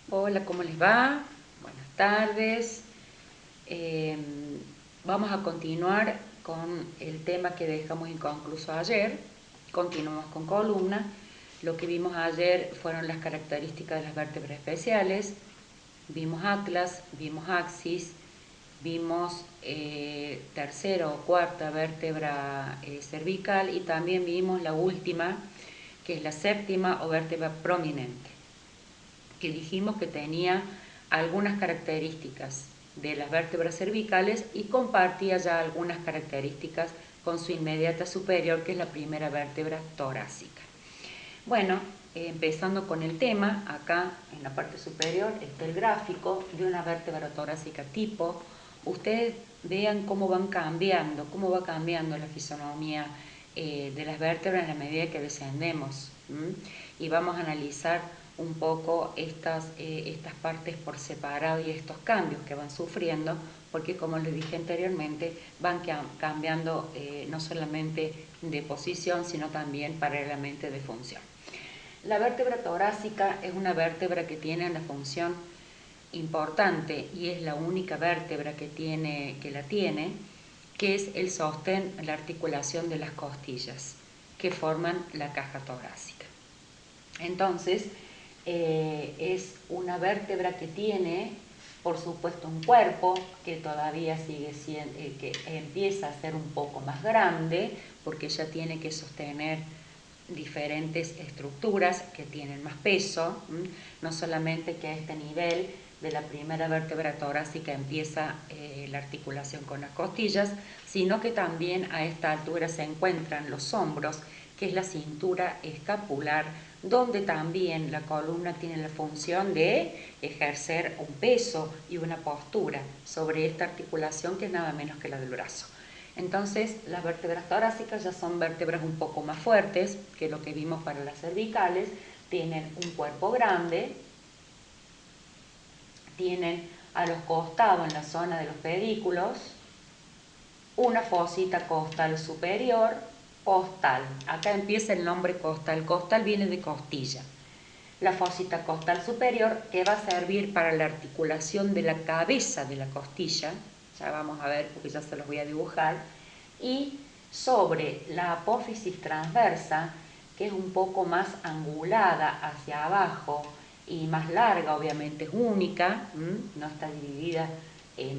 Hola, ¿cómo les va? Buenas tardes. Eh, Vamos a continuar con el tema que dejamos inconcluso ayer. Continuamos con columna. Lo que vimos ayer fueron las características de las vértebras especiales. Vimos atlas, vimos axis, vimos tercera o cuarta vértebra cervical y también vimos la última, que es la séptima o vértebra prominente, que dijimos que tenía algunas características de las vértebras cervicales y compartía ya algunas características con su inmediata superior, que es la primera vértebra torácica. Bueno, empezando con el tema, acá en la parte superior está el gráfico de una vértebra torácica tipo. Ustedes vean cómo va cambiando la fisonomía de las vértebras en la medida que descendemos. Y vamos a analizar un poco estas partes por separado y estos cambios que van sufriendo, porque como les dije anteriormente, van cambiando no solamente de posición, sino también paralelamente de función. La vértebra torácica es una vértebra que tiene una función importante y es la única vértebra que la tiene, que es el sostén, la articulación de las costillas que forman la caja torácica. Entonces, es una vértebra que tiene, por supuesto, un cuerpo que todavía sigue siendo, que empieza a ser un poco más grande, porque ya tiene que sostener diferentes estructuras que tienen más peso, no solamente que a este nivel de la primera vértebra torácica empieza la articulación con las costillas, sino que también a esta altura se encuentran los hombros, que es la cintura escapular, donde también la columna tiene la función de ejercer un peso y una postura sobre esta articulación, que es nada menos que la del brazo. Entonces, las vértebras torácicas ya son vértebras un poco más fuertes que lo que vimos para las cervicales. Tienen un cuerpo grande, tienen a los costados, en la zona de los pedículos, una fosita costal superior, costal. Acá empieza el nombre costal. Costal viene de costilla. La fosita costal superior, que va a servir para la articulación de la cabeza de la costilla. Ya vamos a ver, porque ya se los voy a dibujar. Y sobre la apófisis transversa, que es un poco más angulada hacia abajo y más larga, obviamente es única, no está dividida en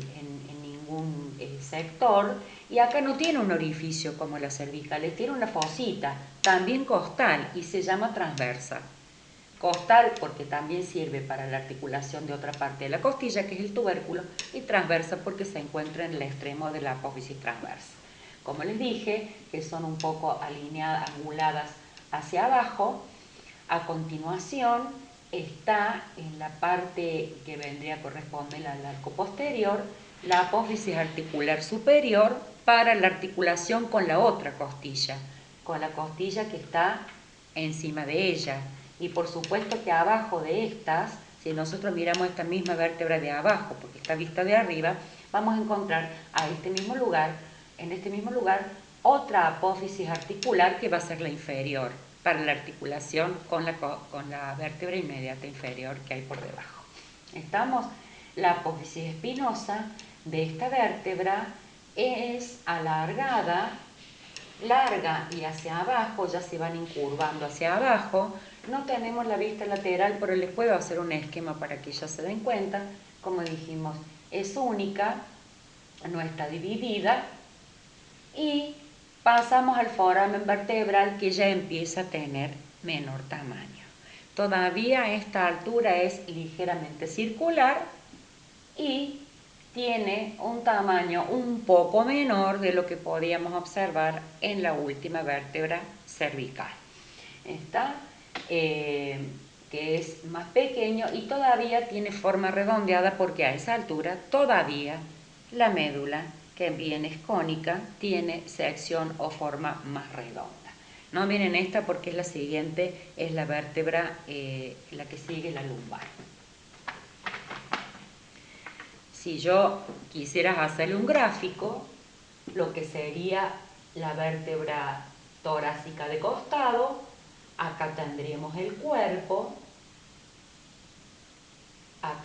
ningún sector, y acá no tiene un orificio como las cervicales, tiene una fosita, también costal, y se llama transversa. Costal porque también sirve para la articulación de otra parte de la costilla, que es el tubérculo, y transversa porque se encuentra en el extremo de la apófisis transversa. Como les dije, que son un poco alineadas, anguladas hacia abajo. A continuación está en la parte que vendría a corresponder al arco posterior, la apófisis articular superior para la articulación con la otra costilla, con la costilla que está encima de ella. Y por supuesto que abajo de estas, si nosotros miramos esta misma vértebra de abajo, porque está vista de arriba, vamos a encontrar en este mismo lugar, otra apófisis articular que va a ser la inferior, para la articulación con la vértebra inmediata inferior que hay por debajo. ¿Estamos? La apófisis espinosa de esta vértebra es alargada, larga y hacia abajo, ya se van incurvando hacia abajo. No tenemos la vista lateral, pero les puedo hacer un esquema para que ya se den cuenta. Como dijimos, es única, no está dividida, y pasamos al foramen vertebral, que ya empieza a tener menor tamaño. Todavía a esta altura es ligeramente circular y tiene un tamaño un poco menor de lo que podíamos observar en la última vértebra cervical. ¿Está? Que es más pequeño y todavía tiene forma redondeada, porque a esa altura todavía la médula, que bien es cónica, tiene sección o forma más redonda. No miren esta porque es la siguiente, es la vértebra, la que sigue la lumbar. Si yo quisiera hacerle un gráfico, lo que sería la vértebra torácica de costado, acá tendríamos el cuerpo,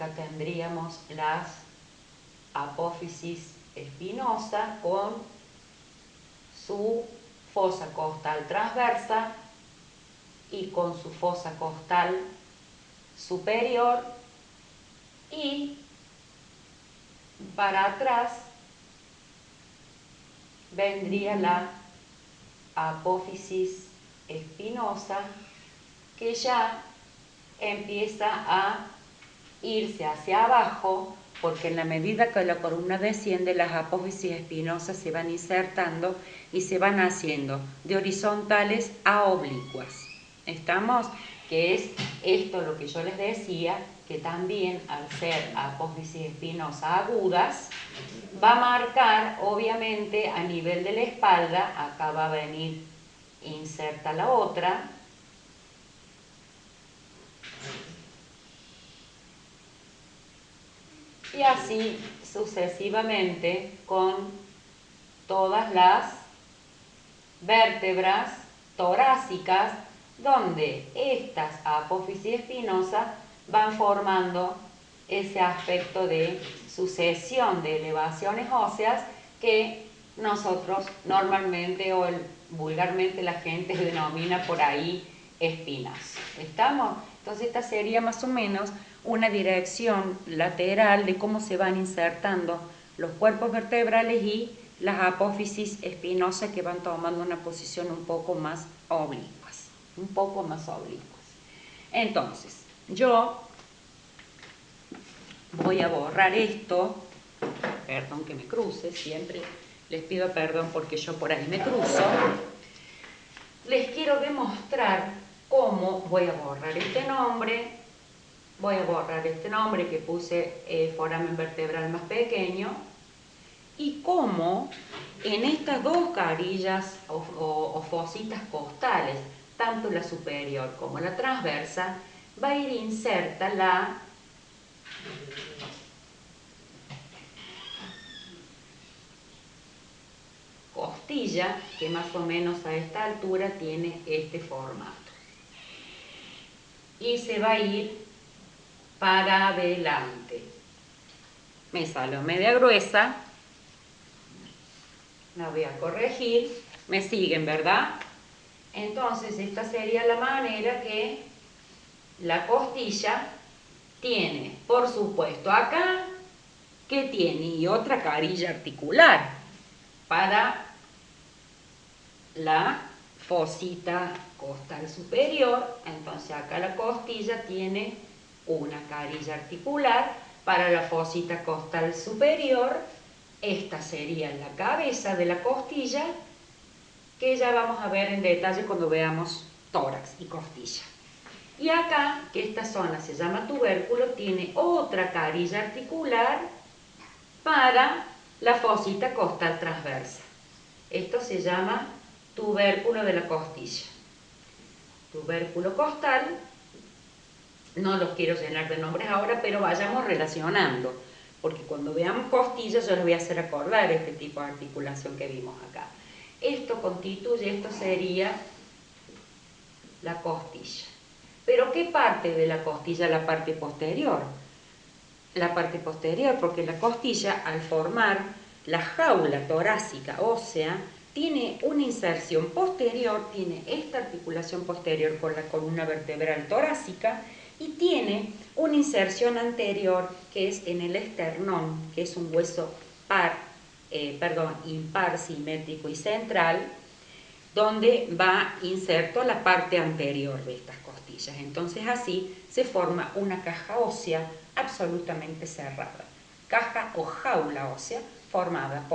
acá tendríamos las apófisis espinosa con su fosa costal transversa y con su fosa costal superior, y para atrás vendría la apófisis espinosa, que ya empieza a irse hacia abajo, porque en la medida que la columna desciende, las apófisis espinosas se van insertando y se van haciendo de horizontales a oblicuas. ¿Estamos? Que es esto lo que yo les decía, que también al ser apófisis espinosas agudas, va a marcar obviamente a nivel de la espalda, acá va a venir inserta la otra, y así sucesivamente con todas las vértebras torácicas, donde estas apófisis espinosas van formando ese aspecto de sucesión de elevaciones óseas que nosotros normalmente o vulgarmente la gente denomina por ahí espinas. ¿Estamos? Entonces esta sería más o menos una dirección lateral de cómo se van insertando los cuerpos vertebrales y las apófisis espinosas, que van tomando una posición un poco más oblicuas, Entonces, yo voy a borrar esto, perdón que me cruce, siempre les pido perdón porque yo por ahí me cruzo. Les quiero demostrar cómo voy a borrar este nombre. Voy a borrar este nombre que puse foramen vertebral más pequeño, y cómo en estas dos carillas o fositas costales, tanto la superior como la transversa, va a ir inserta la costilla, que más o menos a esta altura tiene este formato. Y se va a ir para adelante. Me salió media gruesa, la voy a corregir. Me siguen, ¿verdad? Entonces esta sería la manera que la costilla tiene, por supuesto, acá, que tiene, y otra carilla articular para la fosita costal superior. Entonces acá la costilla tiene una carilla articular para la fosita costal superior. Esta sería la cabeza de la costilla, que ya vamos a ver en detalle cuando veamos tórax y costilla. Y acá, que esta zona se llama tubérculo, tiene otra carilla articular para la fosita costal transversa. Esto se llama tubérculo de la costilla. Tubérculo costal, no los quiero llenar de nombres ahora, pero vayamos relacionando, porque cuando veamos costillas yo les voy a hacer acordar este tipo de articulación que vimos acá. Esto sería la costilla. ¿Pero qué parte de la costilla? La parte posterior. La parte posterior, porque la costilla, al formar la jaula torácica ósea, tiene una inserción posterior, tiene esta articulación posterior con la columna vertebral torácica, y tiene una inserción anterior que es en el esternón, que es un hueso impar, simétrico y central, donde va inserto la parte anterior de estas costillas. Entonces así se forma una caja ósea absolutamente cerrada. Caja o jaula ósea formada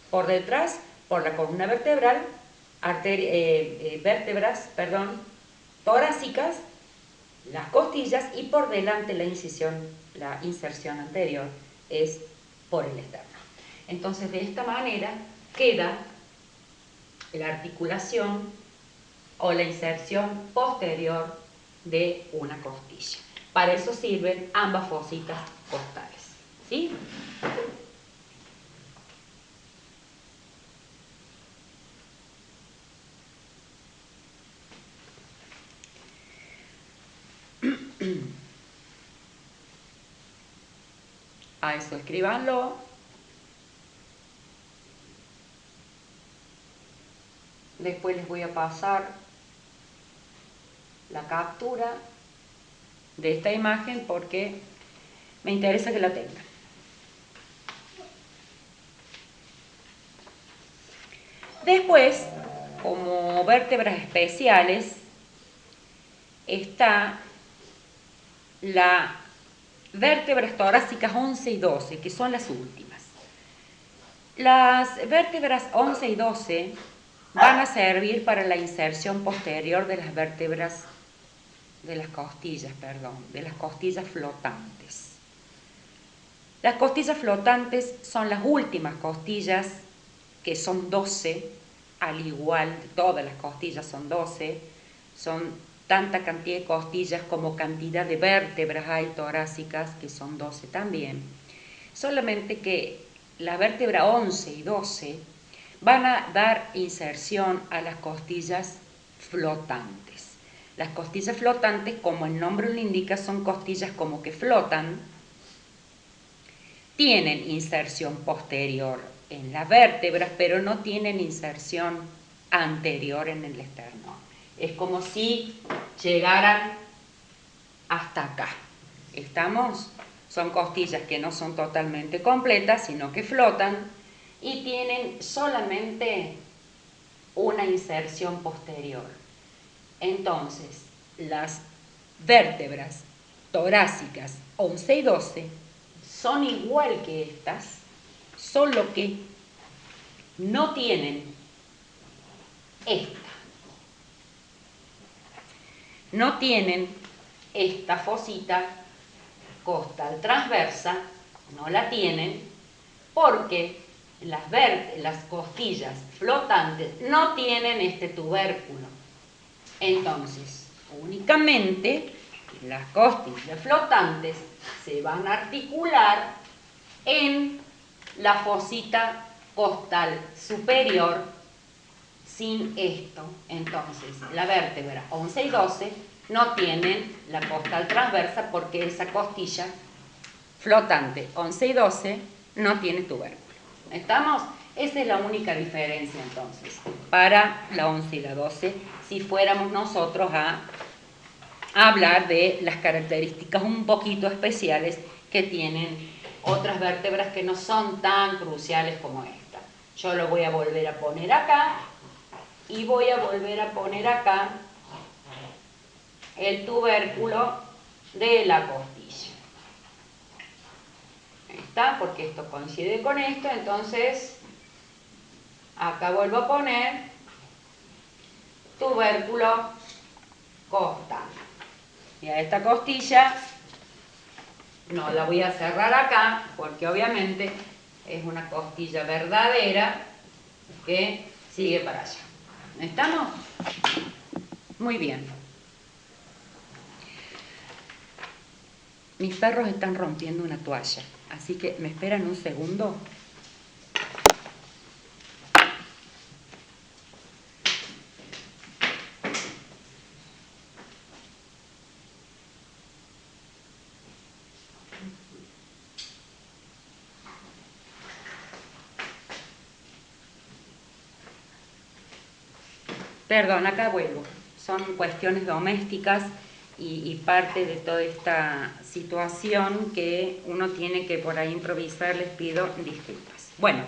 por detrás, por la columna vertebral, vértebras torácicas, las costillas, y por delante la inserción anterior es por el esternón. Entonces de esta manera queda la articulación o la inserción posterior de una costilla. Para eso sirven ambas fositas costales, ¿sí? A eso escríbanlo. Después les voy a pasar la captura de esta imagen porque me interesa que la tengan. Después, como vértebras especiales, está las vértebras torácicas 11 y 12, que son las últimas. Las vértebras 11 y 12 van a servir para la inserción posterior de las vértebras de las costillas, de las costillas flotantes. Las costillas flotantes son las últimas costillas, que son 12, al igual, todas las costillas son 12, son tanta cantidad de costillas como cantidad de vértebras hay torácicas, que son 12 también. Solamente que la vértebra 11 y 12 van a dar inserción a las costillas flotantes. Las costillas flotantes, como el nombre lo indica, son costillas como que flotan, tienen inserción posterior en las vértebras, pero no tienen inserción anterior en el esternón. Es como si llegaran hasta acá. ¿Estamos? Son costillas que no son totalmente completas, sino que flotan y tienen solamente una inserción posterior. Entonces, las vértebras torácicas 11 y 12 son igual que estas, solo que no tienen esta. No tienen esta fosita costal transversa, no la tienen porque las costillas flotantes no tienen este tubérculo. Entonces, únicamente las costillas flotantes se van a articular en la fosita costal superior sin esto. Entonces, la vértebra 11 y 12 no tienen la costal transversa porque esa costilla flotante 11 y 12 no tiene tubérculo. ¿Estamos? Esa es la única diferencia entonces para la 11 y la 12 si fuéramos nosotros a hablar de las características un poquito especiales que tienen otras vértebras que no son tan cruciales como esta. Yo lo voy a volver a poner acá y voy a volver a poner acá el tubérculo de la costilla. Ahí está, porque esto coincide con esto, entonces acá vuelvo a poner tubérculo costal. Y a esta costilla no la voy a cerrar acá, porque obviamente es una costilla verdadera que sigue para allá. ¿Estamos? Muy bien. Mis perros están rompiendo una toalla, así que me esperan un segundo. Perdón, acá vuelvo. Son cuestiones domésticas y parte de toda esta situación que uno tiene que por ahí improvisar. Les pido disculpas. Bueno,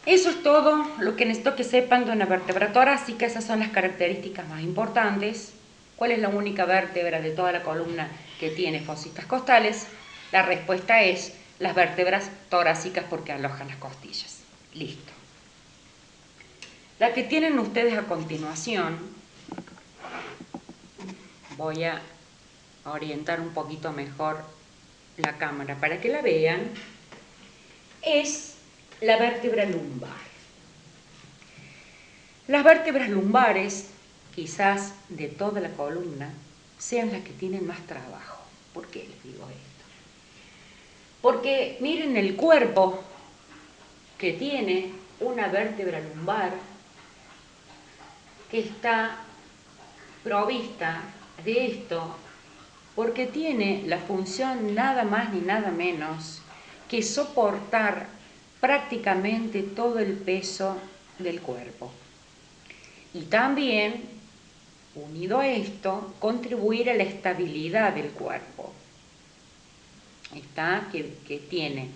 eso es todo lo que necesito que sepan de una vértebra torácica. Esas son las características más importantes. ¿Cuál es la única vértebra de toda la columna que tiene fositas costales? La respuesta es las vértebras torácicas porque alojan las costillas. Listo. La que tienen ustedes a continuación, voy a orientar un poquito mejor la cámara para que la vean, es la vértebra lumbar. Las vértebras lumbares, quizás de toda la columna, sean las que tienen más trabajo. ¿Por qué les digo esto? Porque miren el cuerpo que tiene una vértebra lumbar que está provista de esto porque tiene la función nada más ni nada menos que soportar prácticamente todo el peso del cuerpo. Y también, unido a esto, contribuir a la estabilidad del cuerpo. Está que tiene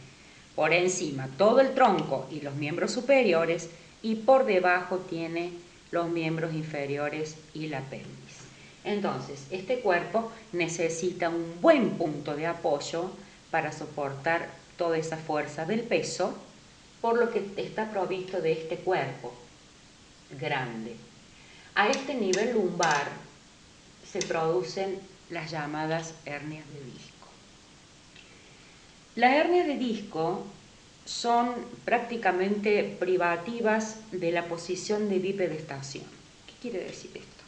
por encima todo el tronco y los miembros superiores, y por debajo tiene los miembros inferiores y la pelvis. Entonces, este cuerpo necesita un buen punto de apoyo para soportar toda esa fuerza del peso, por lo que está provisto de este cuerpo grande. A este nivel lumbar se producen las llamadas hernias de disco. Las hernias de disco son prácticamente privativas de la posición de bipedestación. ¿Qué quiere decir esto?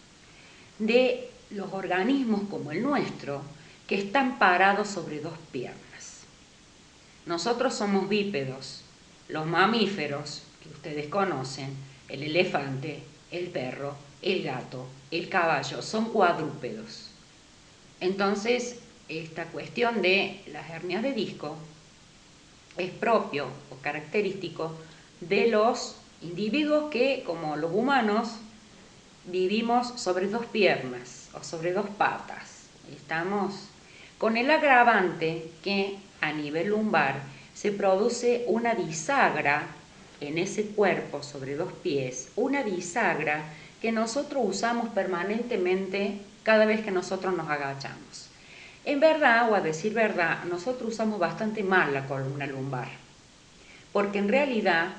De los organismos como el nuestro, que están parados sobre dos piernas. Nosotros somos bípedos. Los mamíferos, que ustedes conocen, el elefante, el perro, el gato, el caballo, son cuadrúpedos. Entonces, esta cuestión de las hernias de disco es propio o característico de los individuos que, como los humanos, vivimos sobre dos piernas o sobre dos patas. Estamos con el agravante que a nivel lumbar se produce una bisagra en ese cuerpo sobre dos pies, una bisagra que nosotros usamos permanentemente cada vez que nosotros nos agachamos. En verdad, o a decir verdad, nosotros usamos bastante mal la columna lumbar, porque en realidad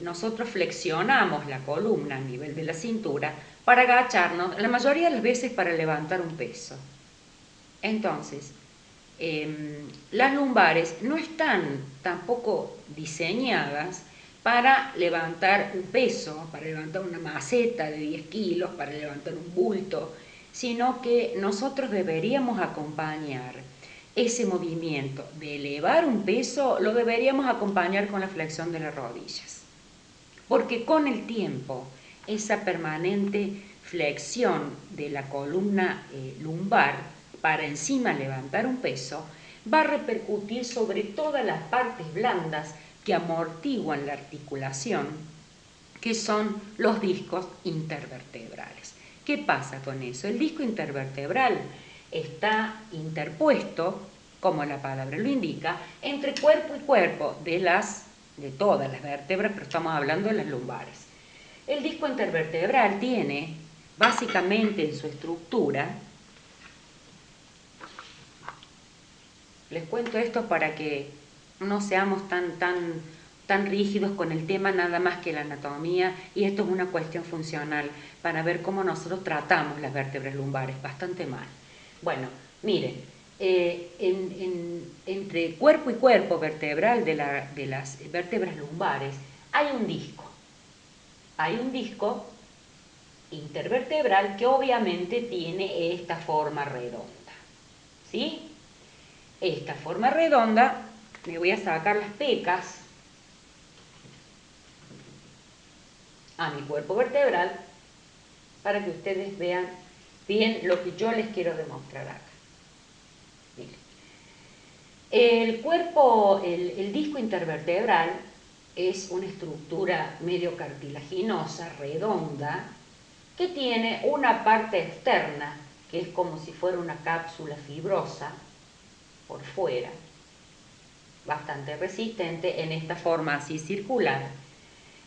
nosotros flexionamos la columna a nivel de la cintura para agacharnos, la mayoría de las veces para levantar un peso. Entonces, las lumbares no están tampoco diseñadas para levantar un peso, para levantar una maceta de 10 kilos, para levantar un bulto, sino que nosotros deberíamos acompañar ese movimiento de elevar un peso, lo deberíamos acompañar con la flexión de las rodillas. Porque con el tiempo, esa permanente flexión de la columna lumbar para encima levantar un peso, va a repercutir sobre todas las partes blandas que amortiguan la articulación, que son los discos intervertebrales. ¿Qué pasa con eso? El disco intervertebral está interpuesto, como la palabra lo indica, entre cuerpo y cuerpo de todas las vértebras, pero estamos hablando de las lumbares. El disco intervertebral tiene, básicamente en su estructura, les cuento esto para que no seamos tan rígidos con el tema, nada más que la anatomía, y esto es una cuestión funcional para ver cómo nosotros tratamos las vértebras lumbares, bastante mal. Bueno, miren, entre cuerpo y cuerpo vertebral de las vértebras lumbares hay un disco. Hay un disco intervertebral que obviamente tiene esta forma redonda, ¿sí? Esta forma redonda, me voy a sacar las pecas a mi cuerpo vertebral para que ustedes vean bien lo que yo les quiero demostrar acá. Miren. El disco intervertebral es una estructura medio cartilaginosa, redonda, que tiene una parte externa, que es como si fuera una cápsula fibrosa por fuera, bastante resistente en esta forma así circular,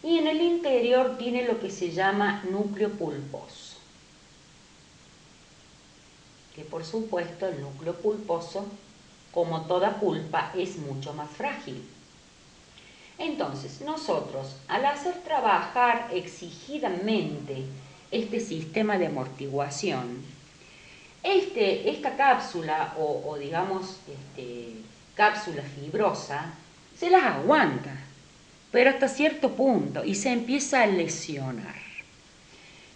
y en el interior tiene lo que se llama núcleo pulposo, que por supuesto el núcleo pulposo, como toda pulpa, es mucho más frágil. Entonces, nosotros, al hacer trabajar exigidamente este sistema de amortiguación, esta cápsula o digamos cápsula fibrosa se las aguanta, pero hasta cierto punto, y se empieza a lesionar.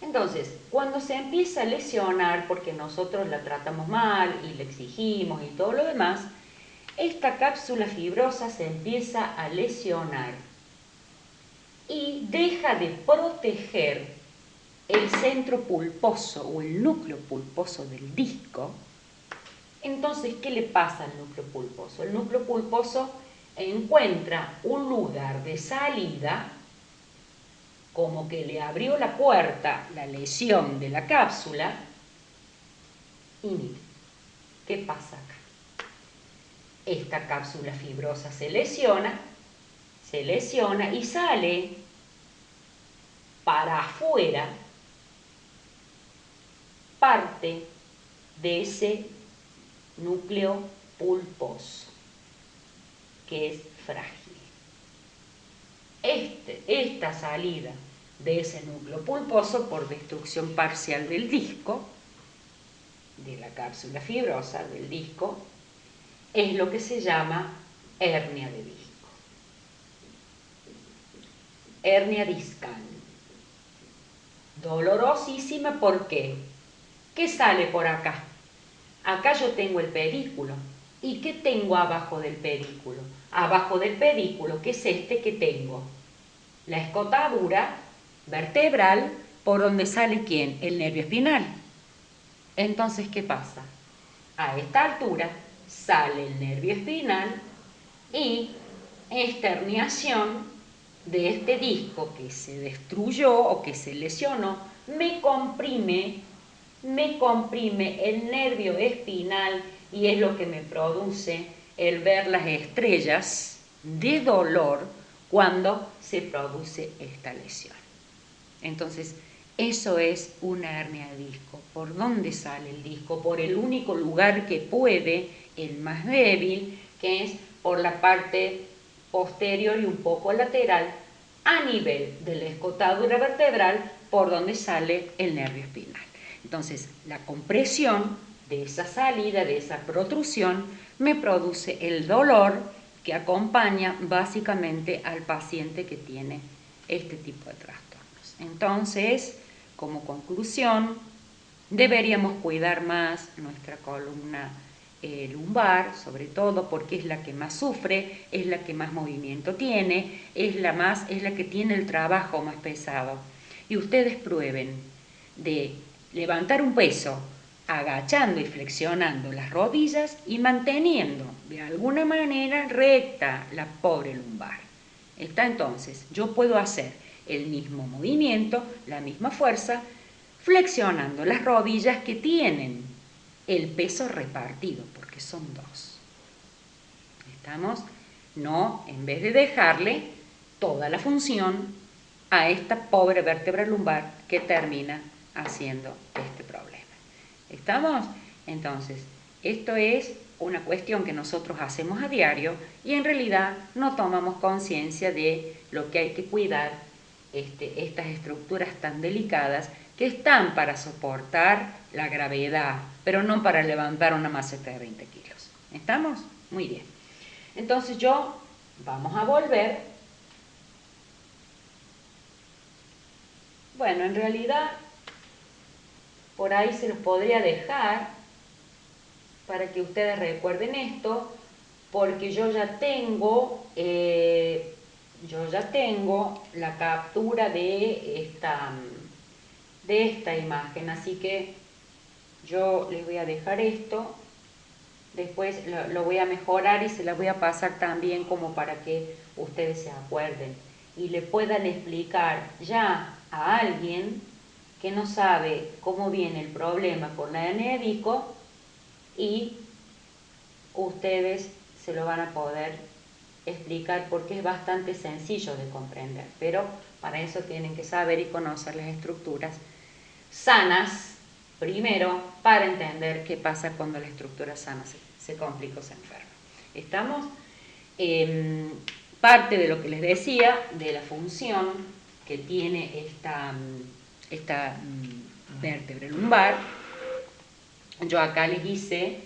Entonces, cuando se empieza a lesionar, porque nosotros la tratamos mal y la exigimos y todo lo demás, esta cápsula fibrosa se empieza a lesionar y deja de proteger el centro pulposo o el núcleo pulposo del disco, Entonces, ¿qué le pasa al núcleo pulposo? El núcleo pulposo encuentra un lugar de salida, como que le abrió la puerta la lesión de la cápsula, y mire, ¿qué pasa acá? Esta cápsula fibrosa se lesiona y sale para afuera parte de ese núcleo pulposo, que es frágil. Esta salida de ese núcleo pulposo por destrucción parcial del disco, de la cápsula fibrosa del disco, es lo que se llama hernia de disco. Hernia discal. Dolorosísima, ¿por qué? ¿Qué sale por acá? Acá yo tengo el pedículo. ¿Y qué tengo abajo del pedículo? Abajo del pedículo, ¿qué es este que tengo? La escotadura vertebral por donde sale ¿quién? El nervio espinal. Entonces, ¿qué pasa? A esta altura sale el nervio espinal y esta herniación de este disco que se destruyó o que se lesionó me comprime el nervio espinal y es lo que me produce el ver las estrellas de dolor cuando se produce esta lesión. Entonces, eso es una hernia de disco. ¿Por dónde sale el disco? Por el único lugar que puede, el más débil, que es por la parte posterior y un poco lateral, a nivel de la escotadura vertebral, por donde sale el nervio espinal. Entonces, la compresión de esa salida, de esa protrusión, me produce el dolor que acompaña básicamente al paciente que tiene este tipo de trastornos. Entonces, como conclusión, deberíamos cuidar más nuestra columna lumbar, sobre todo porque es la que más sufre, es la que más movimiento tiene, es la que tiene el trabajo más pesado. Y ustedes prueben de levantar un peso agachando y flexionando las rodillas y manteniendo de alguna manera recta la pobre lumbar. Está entonces, yo puedo hacer el mismo movimiento, la misma fuerza, flexionando las rodillas que tienen el peso repartido, porque son dos. ¿Estamos? No, en vez de dejarle toda la función a esta pobre vértebra lumbar que termina haciendo este problema. ¿Estamos? Entonces, esto es una cuestión que nosotros hacemos a diario y en realidad no tomamos conciencia de lo que hay que cuidar, estas estructuras tan delicadas que están para soportar la gravedad, pero no para levantar una maceta de 20 kilos. ¿Estamos? Muy bien. Entonces vamos a volver. Bueno, en realidad, por ahí se los podría dejar para que ustedes recuerden esto, porque yo ya tengo la captura de esta imagen, así que yo les voy a dejar esto, después lo voy a mejorar y se la voy a pasar también como para que ustedes se acuerden y le puedan explicar ya a alguien que no sabe cómo viene el problema con la hernia de disco y ustedes se lo van a poder explicar porque es bastante sencillo de comprender, pero para eso tienen que saber y conocer las estructuras sanas primero para entender qué pasa cuando la estructura sana se complica o se enferma. ¿Estamos? Parte de lo que les decía de la función que tiene esta vértebra lumbar, yo acá les hice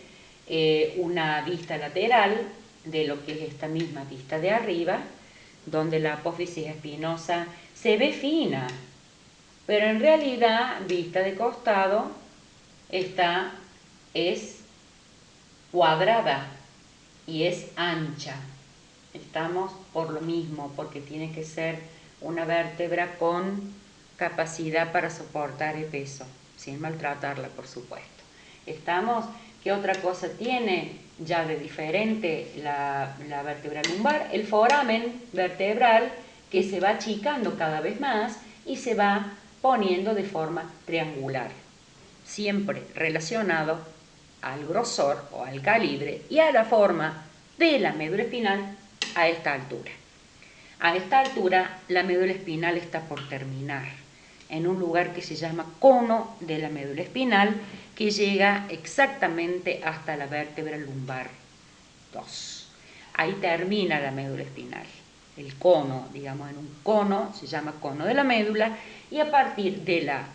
una vista lateral de lo que es esta misma vista de arriba, donde la apófisis espinosa se ve fina, pero en realidad, vista de costado, esta es cuadrada y es ancha. Estamos por lo mismo, porque tiene que ser una vértebra con capacidad para soportar el peso, sin maltratarla, por supuesto. Estamos, ¿Qué otra cosa tiene ya de diferente la vértebra lumbar? El foramen vertebral, que se va achicando cada vez más y se va poniendo de forma triangular, siempre relacionado al grosor o al calibre y a la forma de la médula espinal a esta altura. A esta altura la médula espinal está por terminar en un lugar que se llama cono de la médula espinal, que llega exactamente hasta la vértebra lumbar 2. Ahí termina la médula espinal. El cono, digamos, en un cono, se llama cono de la médula, y a partir de la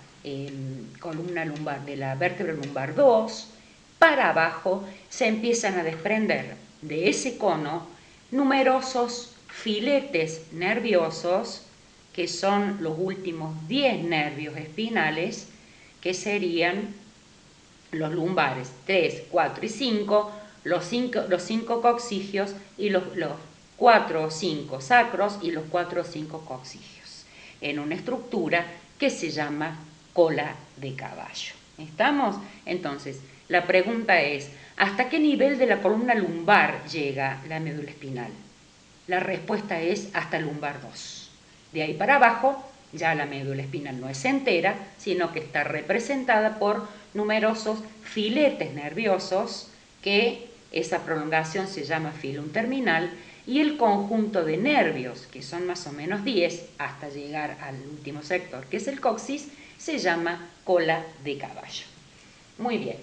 columna lumbar, de la vértebra lumbar 2, para abajo se empiezan a desprender de ese cono numerosos filetes nerviosos, que son los últimos 10 nervios espinales, que serían los lumbares 3, 4 y 5, los 5 coccigios y los 4 o 5 sacros y los 4 o 5 coccigios, en una estructura que se llama cola de caballo. ¿Estamos? Entonces, la pregunta es, ¿hasta qué nivel de la columna lumbar llega la médula espinal? La respuesta es hasta el lumbar 2. De ahí para abajo, ya la médula espinal no es entera, sino que está representada por numerosos filetes nerviosos, que esa prolongación se llama filum terminal, y el conjunto de nervios, que son más o menos 10, hasta llegar al último sector, que es el coxis, se llama cola de caballo. Muy bien.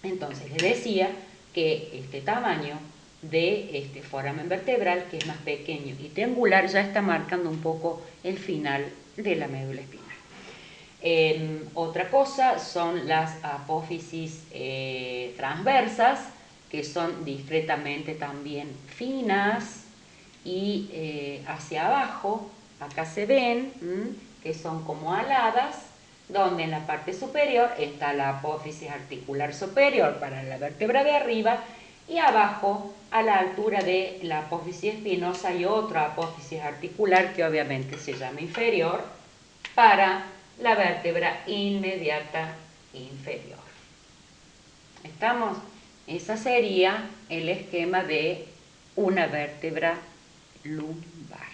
Entonces, les decía que este tamaño de este foramen vertebral, que es más pequeño y triangular, ya está marcando un poco el final de la médula espinal. Otra cosa son las apófisis transversas, que son discretamente también finas y hacia abajo, acá se ven, que son como aladas, donde en la parte superior está la apófisis articular superior para la vértebra de arriba, y abajo, a la altura de la apófisis espinosa, hay otra apófisis articular que obviamente se llama inferior, para la vértebra inmediata inferior. ¿Estamos? Ese sería el esquema de una vértebra lumbar.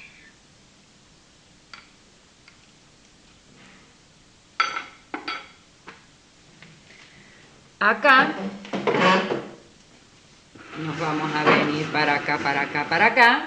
Acá nos vamos a venir para acá, para acá, para acá,